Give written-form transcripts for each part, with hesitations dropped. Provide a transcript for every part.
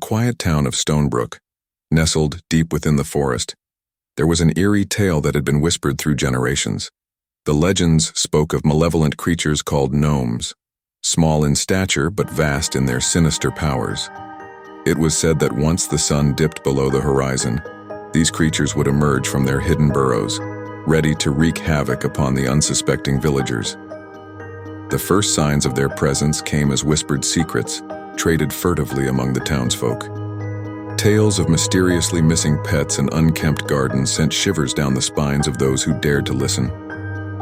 quiet town of Stonebrook, nestled deep within the forest, there was an eerie tale that had been whispered through generations. The legends spoke of malevolent creatures called gnomes, small in stature but vast in their sinister powers. It was said that once the sun dipped below the horizon, these creatures would emerge from their hidden burrows, ready to wreak havoc upon the unsuspecting villagers. The first signs of their presence came as whispered secrets, traded furtively among the townsfolk. Tales of mysteriously missing pets and unkempt gardens sent shivers down the spines of those who dared to listen.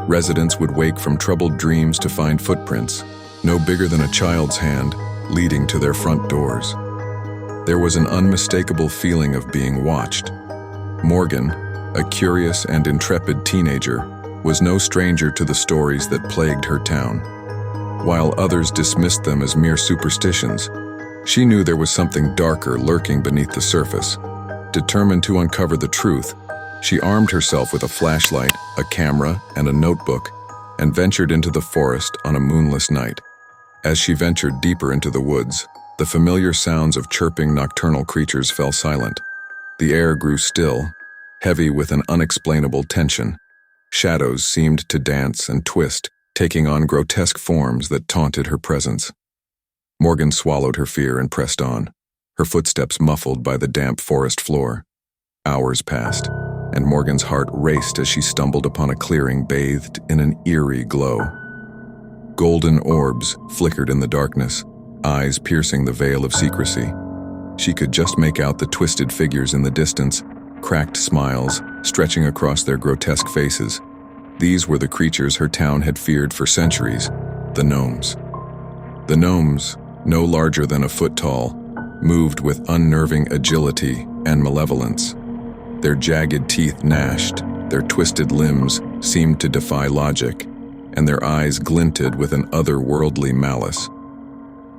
Residents would wake from troubled dreams to find footprints, no bigger than a child's hand, leading to their front doors. There was an unmistakable feeling of being watched. Morgan, a curious and intrepid teenager, was no stranger to the stories that plagued her town. While others dismissed them as mere superstitions, she knew there was something darker lurking beneath the surface. Determined to uncover the truth, she armed herself with a flashlight, a camera, and a notebook, and ventured into the forest on a moonless night. As she ventured deeper into the woods, the familiar sounds of chirping nocturnal creatures fell silent. The air grew still, heavy with an unexplainable tension. Shadows seemed to dance and twist, taking on grotesque forms that taunted her presence. Morgan swallowed her fear and pressed on, her footsteps muffled by the damp forest floor. Hours passed, and Morgan's heart raced as she stumbled upon a clearing bathed in an eerie glow. Golden orbs flickered in the darkness, eyes piercing the veil of secrecy. She could just make out the twisted figures in the distance, cracked smiles stretching across their grotesque faces. These were the creatures her town had feared for centuries, the gnomes. The gnomes, no larger than a foot tall, moved with unnerving agility and malevolence. Their jagged teeth gnashed, their twisted limbs seemed to defy logic, and their eyes glinted with an otherworldly malice.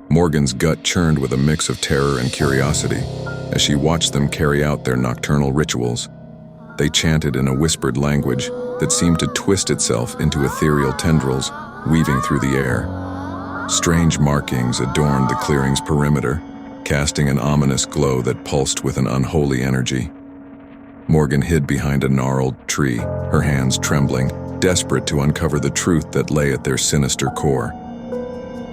Morgan's gut churned with a mix of terror and curiosity as she watched them carry out their nocturnal rituals. They chanted in a whispered language that seemed to twist itself into ethereal tendrils, weaving through the air. Strange markings adorned the clearing's perimeter, casting an ominous glow that pulsed with an unholy energy. Morgan hid behind a gnarled tree, her hands trembling, desperate to uncover the truth that lay at their sinister core.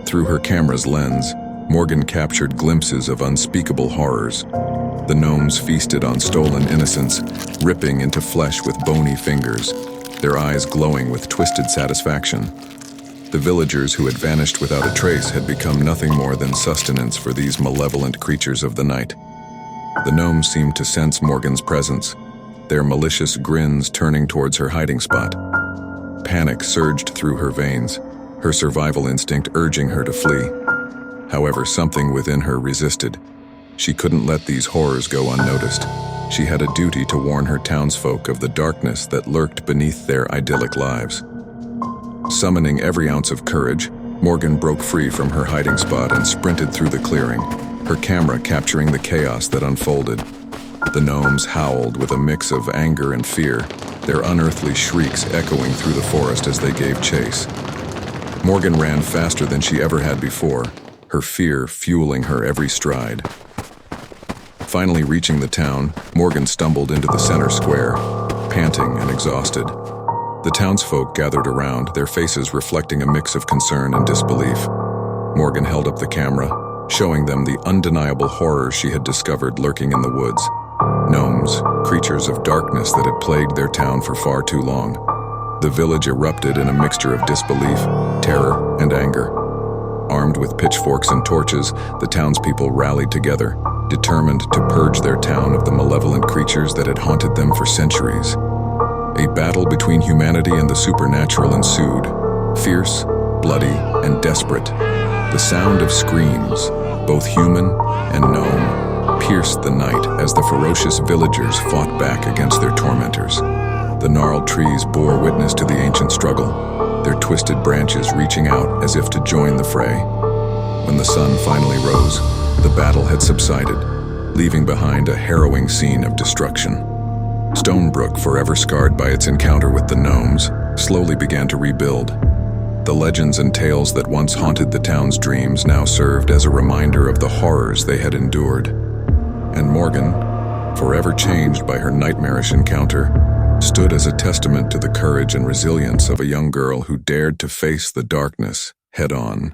Through her camera's lens, Morgan captured glimpses of unspeakable horrors. The gnomes feasted on stolen innocence, ripping into flesh with bony fingers, their eyes glowing with twisted satisfaction. The villagers who had vanished without a trace had become nothing more than sustenance for these malevolent creatures of the night. The gnomes seemed to sense Morgan's presence, their malicious grins turning towards her hiding spot. Panic surged through her veins, her survival instinct urging her to flee. However, something within her resisted. She couldn't let these horrors go unnoticed. She had a duty to warn her townsfolk of the darkness that lurked beneath their idyllic lives. Summoning every ounce of courage, Morgan broke free from her hiding spot and sprinted through the clearing, her camera capturing the chaos that unfolded. The gnomes howled with a mix of anger and fear, their unearthly shrieks echoing through the forest as they gave chase. Morgan ran faster than she ever had before, her fear fueling her every stride. Finally reaching the town, Morgan stumbled into the center square, panting and exhausted. The townsfolk gathered around, their faces reflecting a mix of concern and disbelief. Morgan held up the camera, showing them the undeniable horror she had discovered lurking in the woods. Gnomes, creatures of darkness that had plagued their town for far too long. The village erupted in a mixture of disbelief, terror, and anger. Armed with pitchforks and torches, the townspeople rallied together, determined to purge their town of the malevolent creatures that had haunted them for centuries. A battle between humanity and the supernatural ensued, fierce, bloody, and desperate. The sound of screams, both human and gnome, pierced the night as the ferocious villagers fought back against their tormentors. The gnarled trees bore witness to the ancient struggle, their twisted branches reaching out as if to join the fray. When the sun finally rose, the battle had subsided, leaving behind a harrowing scene of destruction. Stonebrook, forever scarred by its encounter with the gnomes, slowly began to rebuild. The legends and tales that once haunted the town's dreams now served as a reminder of the horrors they had endured. And Morgan, forever changed by her nightmarish encounter, stood as a testament to the courage and resilience of a young girl who dared to face the darkness head-on.